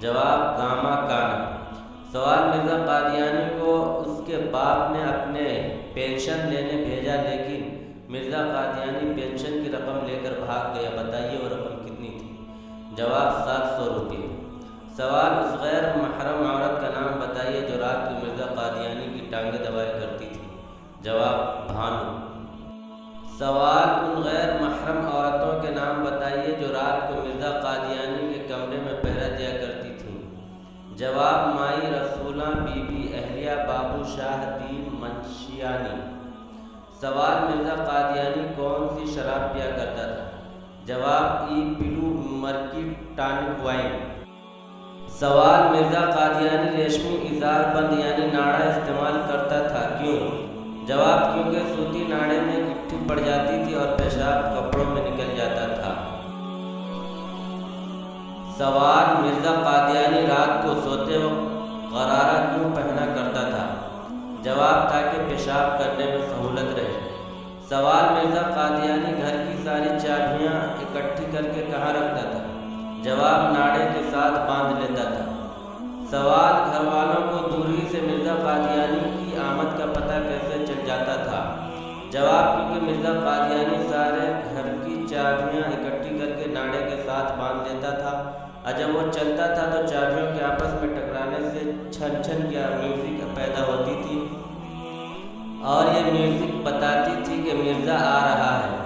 جواب گاما کانا۔ سوال، مرزا قادیانی کو اس کے باپ نے اپنے پینشن لینے بھیجا لیکن مرزا قادیانی پینشن کی رقم لے کر بھاگ گیا، بتائیے وہ رقم کتنی تھی؟ جواب 700 روپے۔ سوال، اس غیر محرم عورت کا نام بتائیے جو رات کو مرزا قادیانی کی ٹانگیں دبایا کرتی تھی۔ جواب بھانو۔ سوال، ان غیر محرم عورتوں کے نام بتائیے جو رات کو مرزا قادیانی کے کمرے میں پہرا دیا کرتی تھیں۔ جواب مائی رسولہ بی بی اہلیہ بابو شاہ دین منشیانی۔ سوال، مرزا قادیانی کون سی شراب پیا کرتا تھا؟ جواب ای بلو مرکی ٹانک وائن۔ سوال، مرزا قادیانی ریشمی ازار بند یعنی ناڑا استعمال کرتا تھا، کیوں؟ جواب کیونکہ سوتی ناڑے میں گٹھی پڑ جاتی تھی اور پیشاب کپڑوں میں نکل جاتا تھا۔ سوال، مرزا قادیانی رات کو سوتے وقت غرارہ کیوں پہنا کرتا تھا؟ جواب تاکہ پیشاب کرنے میں سہولت رہے۔ سوال، مرزا قادیانی گھر کی ساری چابیاں اکٹھی کر کے کہاں رکھتا تھا؟ جواب ناڑے کے ساتھ باندھ لیتا تھا۔ سوال، گھر والوں کو دور ہی سے مرزا قادیانی کی آمد کا پتہ کیسے چل جاتا تھا؟ جواب کیونکہ مرزا قادیانی سارے گھر کی چابیاں اکٹھی کر کے ناڑے کے ساتھ باندھ لیتا تھا اور جب وہ چلتا تھا تو چابیوں کے آپس میں ٹکرانے سے چھن چھن یا میوزک پیدا ہوتی تھی اور یہ میوزک بتاتی تھی کہ مرزا آ رہا ہے۔